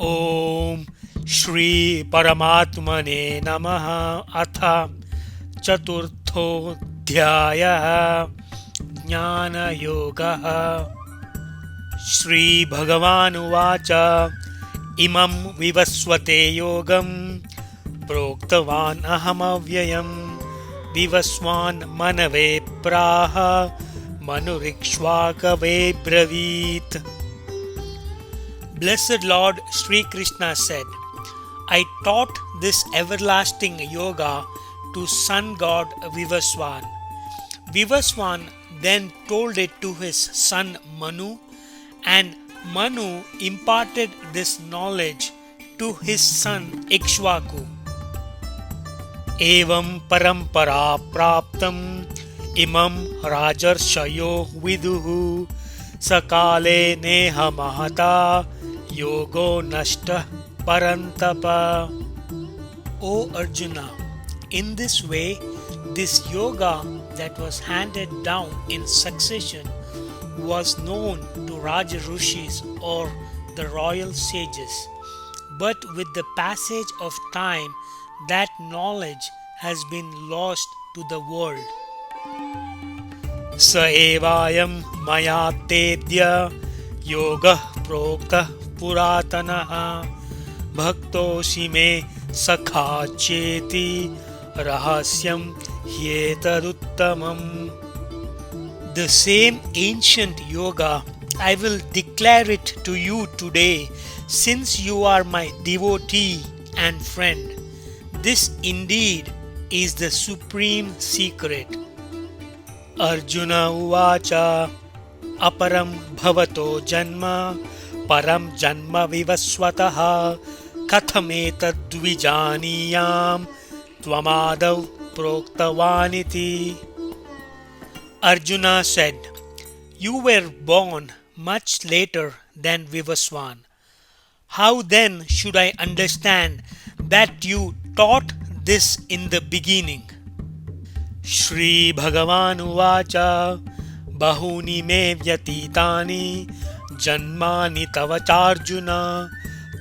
ॐ श्री परमात्मने नमः। अथ चतुर्थोऽध्यायः। ज्ञानयोगः। श्रीभगवानुवाच इमं विवस्वते योगं प्रोक्तवान् अहमव्ययम् विवस्वान् मनवे प्राह मनुरिक्ष्वाकवे ब्रवीत्। Blessed Lord Sri Krishna said, I taught this everlasting yoga to sun god Vivaswan. Vivaswan then told it to his son Manu, and Manu imparted this knowledge to his son Ikshvaku. Evam parampara praptam imam rajarshayo viduhu sakale neha mahata yogo nashta parantapa. O Arjuna, in this way, this yoga that was handed down in succession was known to Raja Rishis or the royal sages. But with the passage of time, that knowledge has been lost to the world. स एवायं मया तेद्य योगः प्रोक्तः पुरातनः भक्तोऽसि मे सखा चेति रहस्यं ह्येतदुत्तमम्. The same ancient yoga, I will declare it to you today, since you are my devotee and friend. This indeed is the supreme secret. Arjuna uvacha aparam bhavato janma param janma vivaswataha kathametad dvijaniyam tvamadav proktavaniti. Arjuna said, you were born much later than Vivaswan. How then should I understand that you taught this in the beginning? Shri Bhagavan Uvacha Bahuni me vyatitani janmani tavacharjuna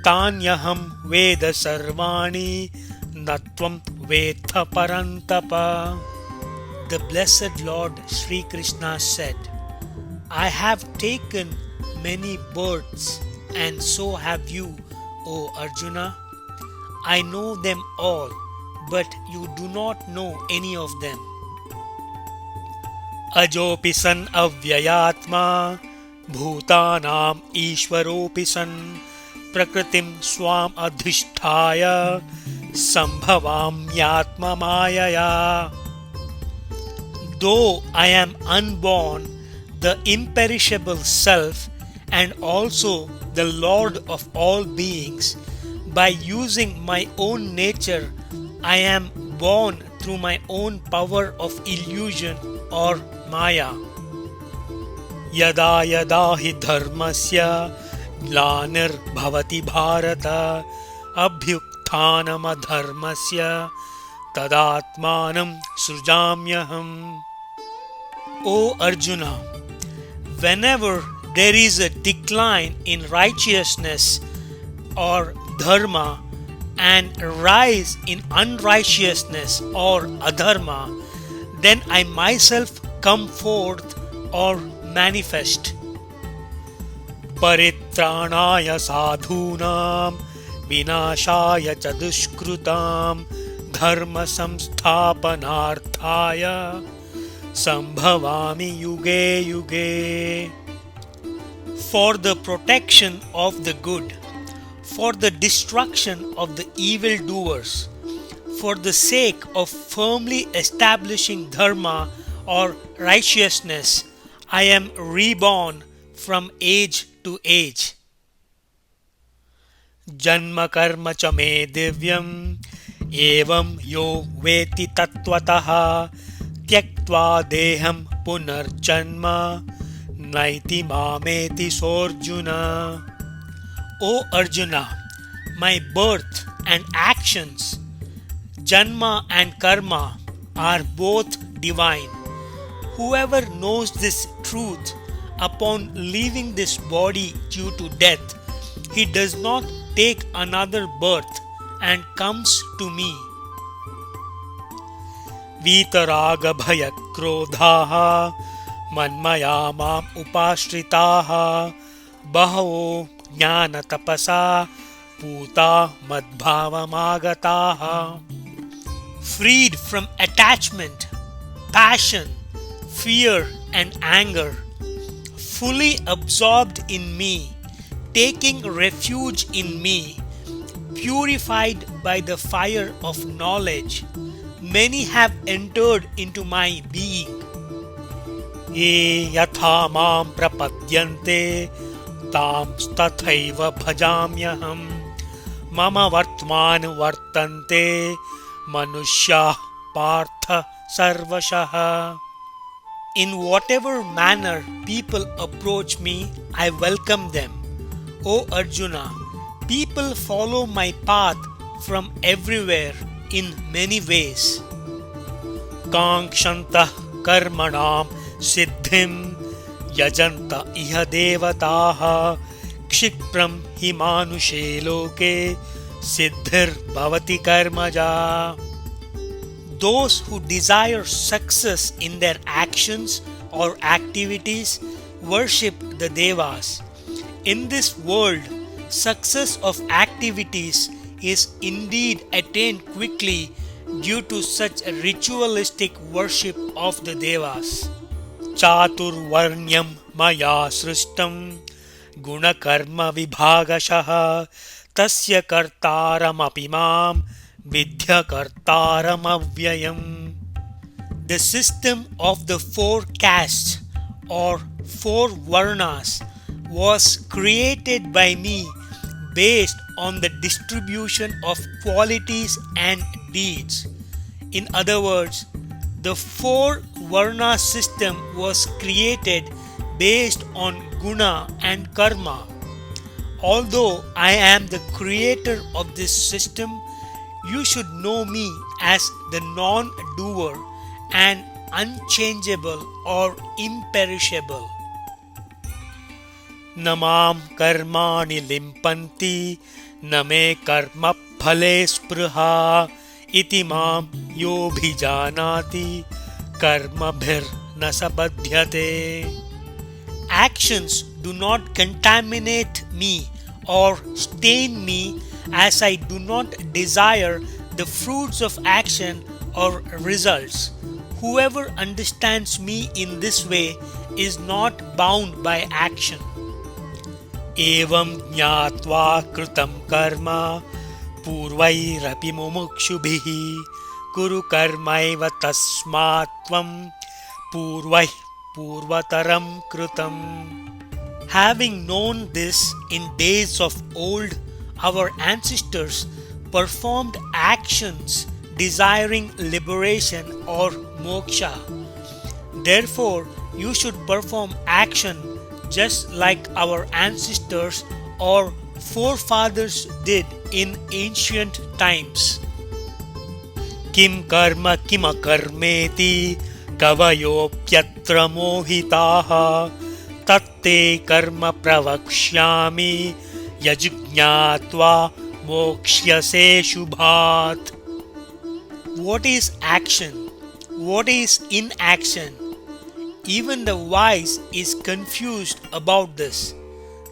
tanyaham veda sarvani natvam vetha parantapa. The blessed Lord Sri Krishna said, I have taken many births, and so have you, O Arjuna. I know them all, but you do not know any of them. Ajopi san avyayatma bhutanam ishvaropi san prakritim swam adhisthaya sambhavam yatma mayaya. Though I am unborn, the imperishable self and also the Lord of all beings, by using my own nature, I am born through my own power of illusion or Maya. Yada yada hi dharmasya glanir bhavati bharata abhyukthanam adharmasya tadatmanam srujamyaham. O Arjuna, whenever there is a decline in righteousness or dharma and rise in unrighteousness or adharma, then I myself come forth or manifest. Paritranaya sadhunam vinashaya cha dushkrutam dharma samsthapanarthaya sambhavami yuge yuge. For the protection of the good, for the destruction of the evildoers, for the sake of firmly establishing dharma or righteousness, I am reborn from age to age. Janma karma cha me divyam evam yo veti tattvataha tyaktva deham punarjanma naiti mameti sorjuna. O Arjuna, my birth and actions, janma and karma, are both divine. Whoever knows this truth upon leaving this body due to death, he does not take another birth and comes to me. Vitaraga bhaya krodhaha manmaya mam upashritaha bahavo jnana tapasa puta madbhavamagataha. Freed from attachment, passion, fear and anger, fully absorbed in me, taking refuge in me, purified by the fire of knowledge, many have entered into my being. Ye yatha mam prapadyante tam tathaiva bhajamyaham mama vartman vartante manushya partha sarvashaha. In whatever manner people approach me, I welcome them. O Arjuna, people follow my path from everywhere in many ways. Kankshanta karmanam siddhim yajanta iha devataha kshipram himanushe loke siddhir bhavati karmaja. Those who desire success in their actions or activities worship the Devas. In this world, success of activities is indeed attained quickly due to such a ritualistic worship of the Devas. Chaturvarnyam maya srishtam gunakarma vibhagashaha tasya kartaram apimam vidya kartaram avyayam. The system of the four castes or four varnas was created by me based on the distribution of qualities and deeds. In other words, the four varna system was created based on guna and karma. Although I am the creator of this system, you should know me as the non-doer and unchangeable or imperishable. Namam karmani limpanti name karma phale spruha iti mam yobhijanati karma bhir nasabadhyate. Actions do not contaminate me or stain me, as I do not desire the fruits of action or results. Whoever understands me in this way is not bound by action. Evam jnatva kritam karma purvairapi mumukshubhihi kuru karmaiva tasmat tvam purvai purvataram kritam. Having known this in days of old, our ancestors performed actions desiring liberation or moksha. Therefore, you should perform action just like our ancestors or forefathers did in ancient times. Kim karma kima karmeti kavayopyatra mohitaha tatte karma pravakshyami yajñātva mokshyase shubhat. What is action? What is inaction? Even the wise is confused about this.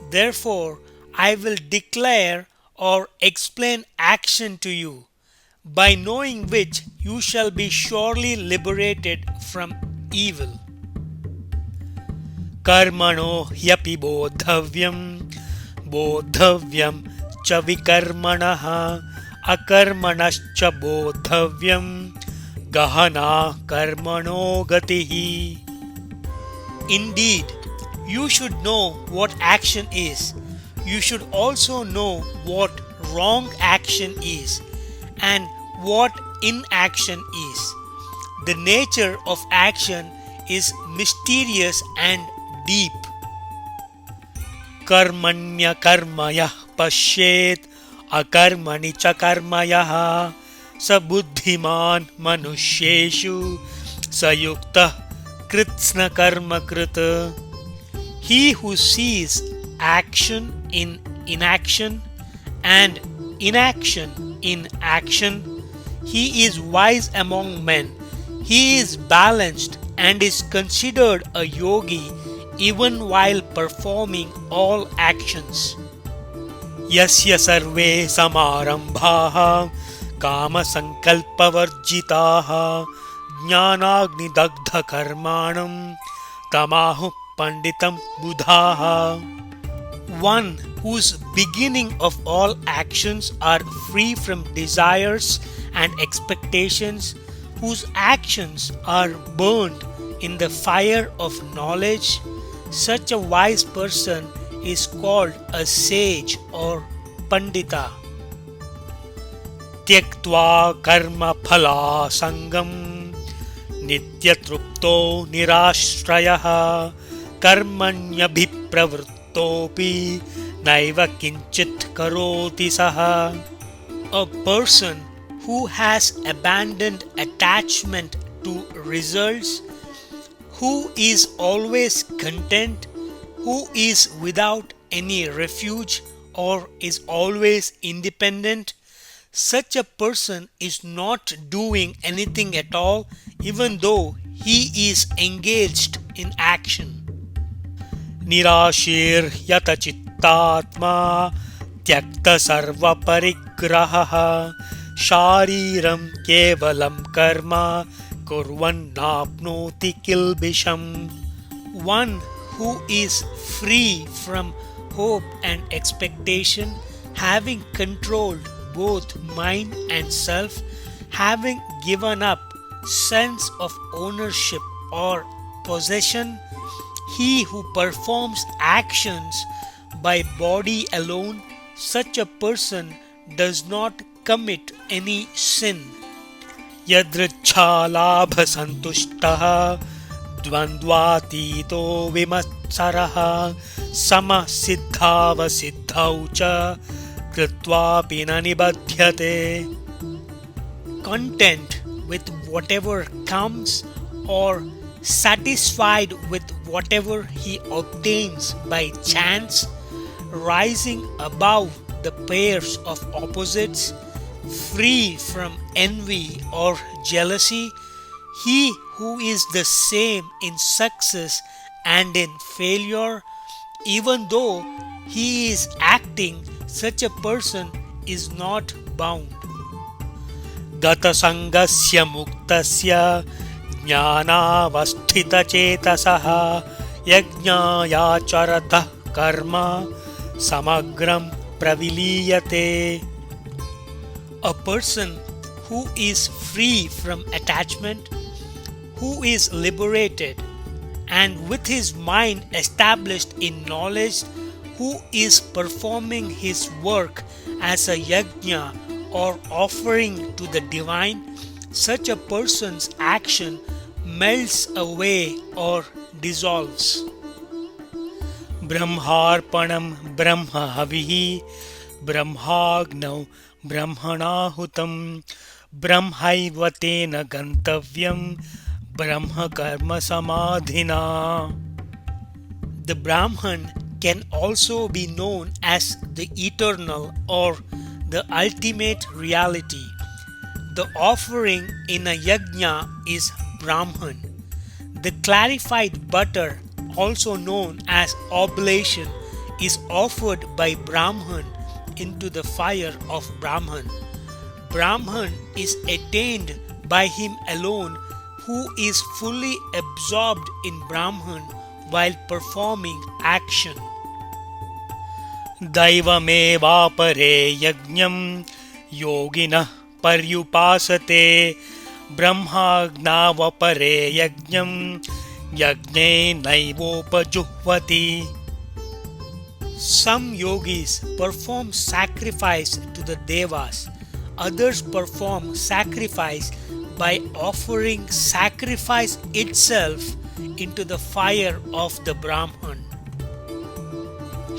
Therefore, I will declare or explain action to you, by knowing which you shall be surely liberated from evil. Karmano hyapi bodhavyam bodhavyam cha vikarmanaha akarmanascha bodhavyam gahana karmano gatihi. Indeed, you should know what action is. You should also know what wrong action is and what inaction is. The nature of action is mysterious and deep. Karmanya karmaya pashet akarmani cha karmaya sabuddhiman manusheshu sayukta kritsna karma krita. He who sees action in inaction and inaction in action. He is wise among men. He is balanced and is considered a yogi even while performing all actions. Yasya sarve samarambhaha kama sankalpavarjitaha jnanagni dagdha karmanam tamahu panditam buddhaha. One whose beginning of all actions are free from desires and expectations, whose actions are burned in the fire of knowledge, such a wise person is called a sage or pandita. Tyaktva karma phala sangam nityatrupto nirashtrayaha karmanyabhipravrittopi naiva kinchit karoti saha. A person who has abandoned attachment to results, who is always content, who is without any refuge or is always independent, such a person is not doing anything at all even though he is engaged in action. Nirashir yata chittatma tyakta sarva parigraha shariram kevalam karma kurvan napnoti kilbisham. One who is free from hope and expectation, having controlled both mind and self, having given up sense of ownership or possession, he who performs actions by body alone, such a person does not commit any sin. Yadricha labha santushtaha dvandvatito vimatsaraha sama siddhava siddhaucha kritvapi na nibadhyate. Content with whatever comes or satisfied with whatever he obtains by chance, rising above the pairs of opposites, free from envy or jealousy, he who is the same in success and in failure, even though he is acting, such a person is not bound. Gata sangasya muktasya jnanavasthita chetasaha yajñaya charata karma samagram praviliyate. A person who is free from attachment, who is liberated, and with his mind established in knowledge, who is performing his work as a yajna or offering to the divine, such a person's action melts away or dissolves. Brahmarpanam brahma havihi brahmagnau brahmanahutam brahmaivatena gantavyam brahma karma samadhina. The Brahman can also be known as the eternal or the ultimate reality. The offering in a yajna is Brahman. The clarified butter, also known as oblation, is offered by Brahman into the fire of Brahman. Brahman is attained by him alone who is fully absorbed in Brahman while performing action. Daivamevapare yajñam yoginah paryupasate brahmagnavapare yajñam yajne naivopajuhvati. Some yogis perform sacrifice to the devas, others perform sacrifice by offering sacrifice itself into the fire of the Brahman.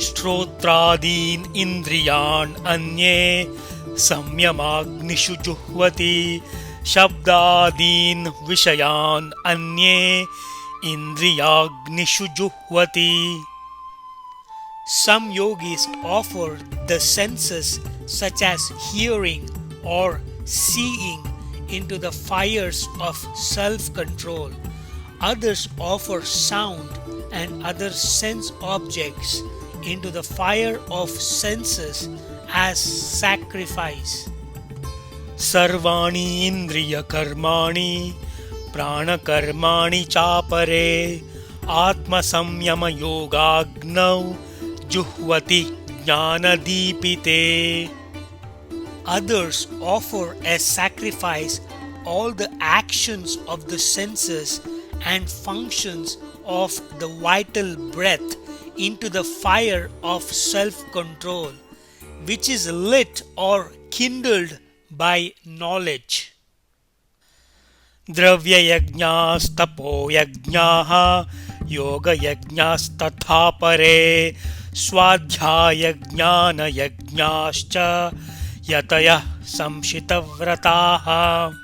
Shrotradin indriyan anye samyamagnishu juhvati shabdadin vishayan anye indriyagnishu juhvati. Some yogis offer the senses such as hearing or seeing, into the fires of self-control. Others offer sound and other sense objects into the fire of senses as sacrifice. Sarvani indriya karmani prana karmani chapare atma samyama yogagnau juhvati jnana deepite. Others offer as sacrifice all the actions of the senses and functions of the vital breath into the fire of self-control, which is lit or kindled by knowledge. Dravya-yajñāstapo yajñāha yoga-yajñāstatha pare swadhyaya-jnana-yajñāscha yataya samshitavrataha.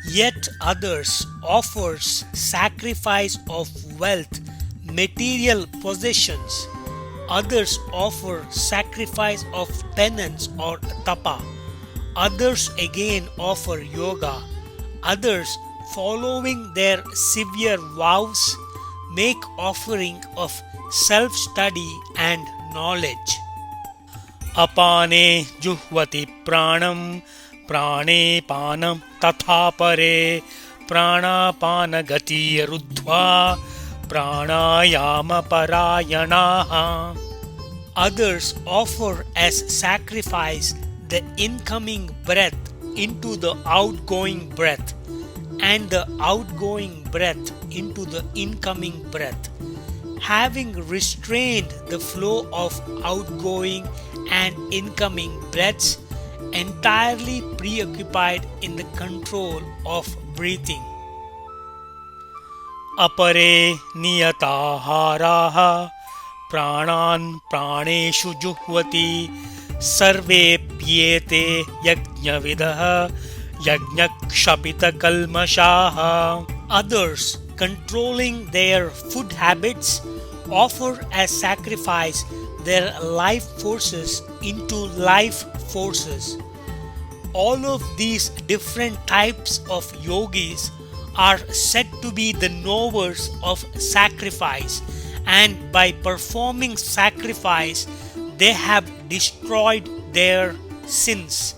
Yet others offers sacrifice of wealth, material possessions. Others offer sacrifice of penance or tapa. Others again offer yoga. Others, following their severe vows, make offering of self-study and knowledge. Apane juhvati pranam prane panam tatha pare pranapana gati ruddhva pranayama parayanaha. Others offer as sacrifice the incoming breath into the outgoing breath and the outgoing breath into the incoming breath, having restrained the flow of outgoing and incoming breaths, entirely preoccupied in the control of breathing. Apare niyataharaha pranan praneshu juhvati sarve pyete yajñavidaha yajñakshapita kalmashaha. Others, controlling their food habits, offer as sacrifice their life forces into life forces. All of these different types of yogis are said to be the knowers of sacrifice, and by performing sacrifice they have destroyed their sins.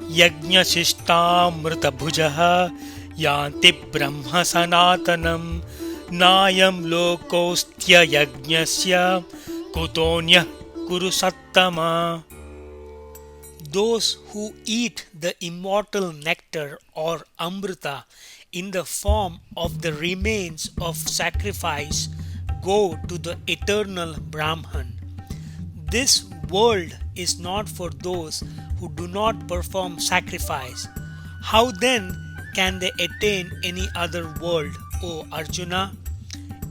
Yajna shishtamrita bhujaha yanti brahma sanatanam nayam lokostya yajnasya kutonya kurusattama. Those who eat the immortal nectar or amrita in the form of the remains of sacrifice go to the eternal Brahman. This world is not for those who do not perform sacrifice. How then can they attain any other world, O Arjuna?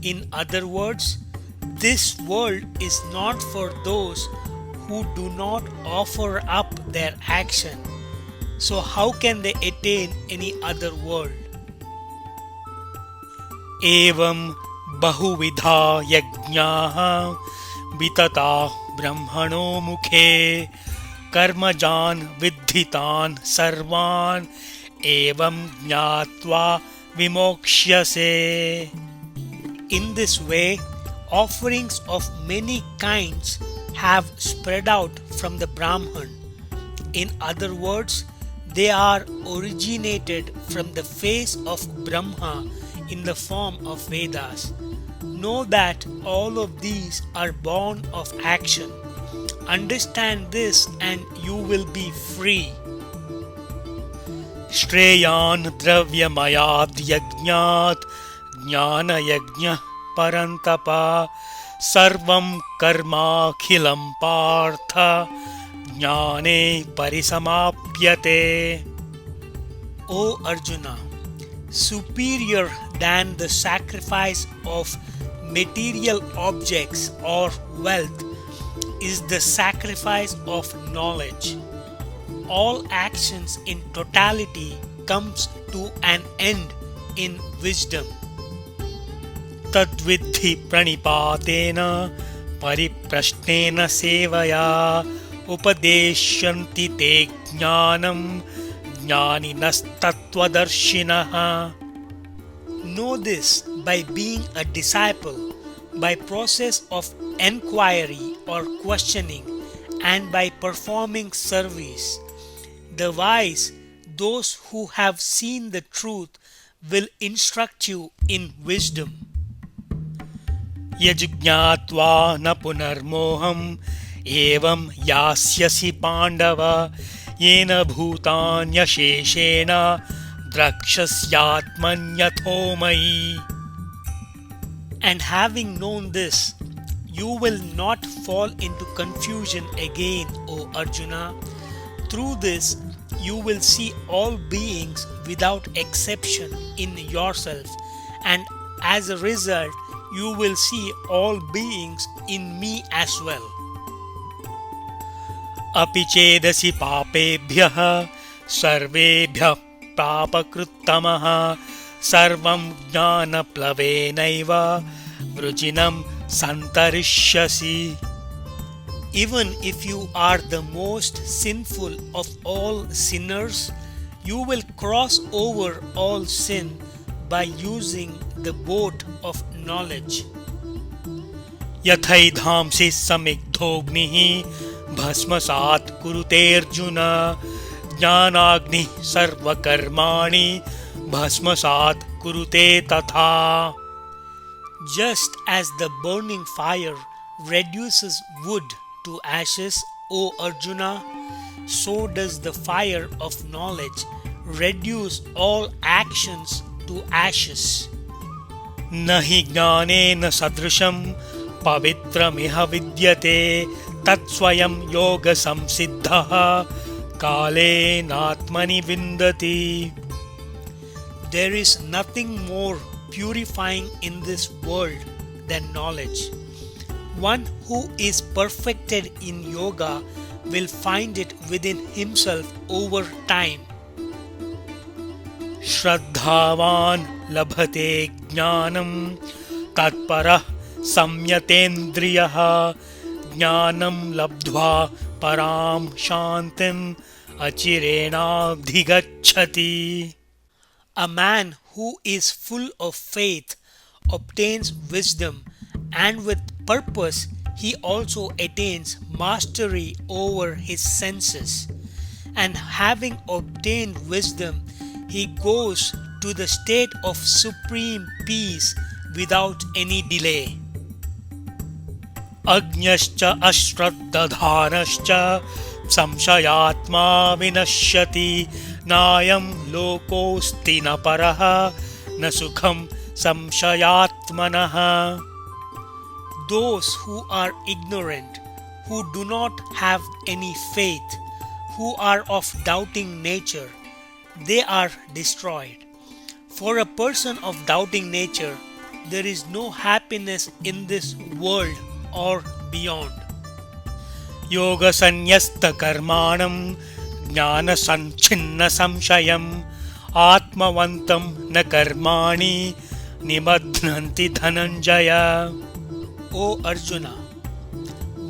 In other words, this world is not for those who do not offer up their action. So how can they attain any other world? Evam bahuvidha yajñāha vitata brahmano mukhe karmajan vidhitan sarvan evam jnatva vimokshase. In this way, offerings of many kinds have spread out from the Brahman. In other words, they are originated from the face of Brahma in the form of Vedas. Know that all of these are born of action. Understand this and you will be free. Shreyan dravyamayad yajñāt Gyana Yajna parantapa sarvam karma khilam partha jnane parisamapyate. O Arjuna, superior than the sacrifice of material objects or wealth is the sacrifice of knowledge. All actions in totality comes to an end in wisdom. Tadvidhi pranipatena pariprashnena sevaya उपदेशन्ति ते ज्ञानं ज्ञानिनस्तत्त्वदर्शिनः. Know this by being a disciple, by process of enquiry or questioning, and by performing service. The wise, those who have seen the truth, will instruct you in wisdom. यज्ञात्वा न पुनर्मोहम् एवं यास्यसि पाण्डव येन भूतान्यशेषेण द्रक्ष्यस्यात्मन्यथो मयि. And having known this, you will not fall into confusion again, O Arjuna. Through this, you will see all beings without exception in yourself, and as a result, you will see all beings in me as well. अपि चेदसि पापेभ्यः सर्वेभ्यः पापकृत्तमः सर्वं ज्ञानप्लवेनैव वृजिनं सन्तरिष्यसि. Even if you are the most sinful of all sinners, you will cross over all sin by using the boat of knowledge. यथैधांसि समिद्धोऽग्निः भस्मसात् कुरुतेऽर्जुन ज्ञानाग्निः सर्वकर्माणि भस्मसात् कुरुते तथा. Just as the burning fire reduces wood to ashes, O Arjuna, so does the fire of knowledge reduce all actions to ashes. न हि ज्ञानेन सदृशं पवित्रमिह विद्यते तत्स्वयं योगसंसिद्धः कालेनात्मनि विन्दति. There is nothing more purifying in this world than knowledge. One who is perfected in yoga will find it within himself over time. श्रद्धावान् लभते ज्ञानं तत्परः संयतेन्द्रियः ज्ञानं लब्ध्वा परां शान्तिम् अचिरेणाधिगच्छति. A man who is full of faith obtains wisdom, and with purpose he also attains mastery over his senses. And having obtained wisdom, he goes to the state of supreme peace without any delay. अज्ञश्च अश्रद्धधानश्च संशयात्मा विनश्यति नायं लोकोऽस्ति न परः न सुखं संशयात्मनः. Those who are ignorant, who do not have any faith, who are of doubting nature, they are destroyed. For a person of doubting nature, there is no happiness in this world or beyond. Yoga sanyasta karmanam jnana sanchhinna samshayam atmavantam na karmani nibadhnanti dhananjaya. O Arjuna,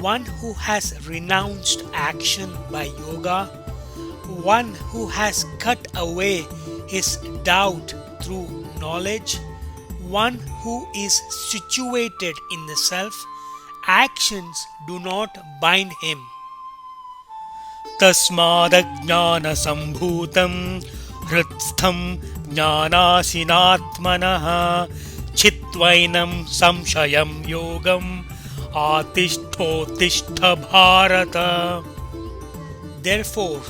one who has renounced action by yoga, one who has cut away his doubt through knowledge, one who is situated in the self, actions do not bind him. Tasmadajnana sambhutam hृत्स्थं ज्ञानासीनात्मनः चित्वैनं संशयं योगम् आतिष्ठोत्तिष्ठ Bharat. Therefore,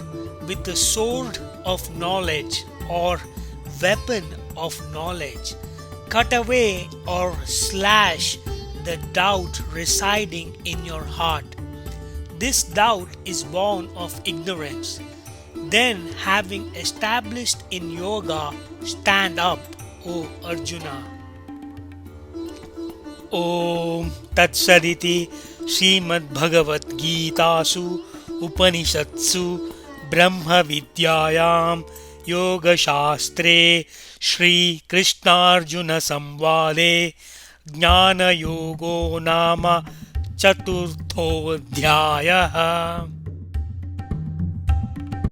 with the sword of knowledge or weapon of knowledge, cut away or slash the doubt residing in your heart. This doubt is born of ignorance. Then, having established in yoga, stand up, O Arjuna. Om Tatsaditi Srimad Bhagavad Gitasu Upanishadsu Brahma Vidyayam Yoga Shastre Shri Krishnarjuna Samvade Gyana Yogo Nama Chaturtho Dhyayah.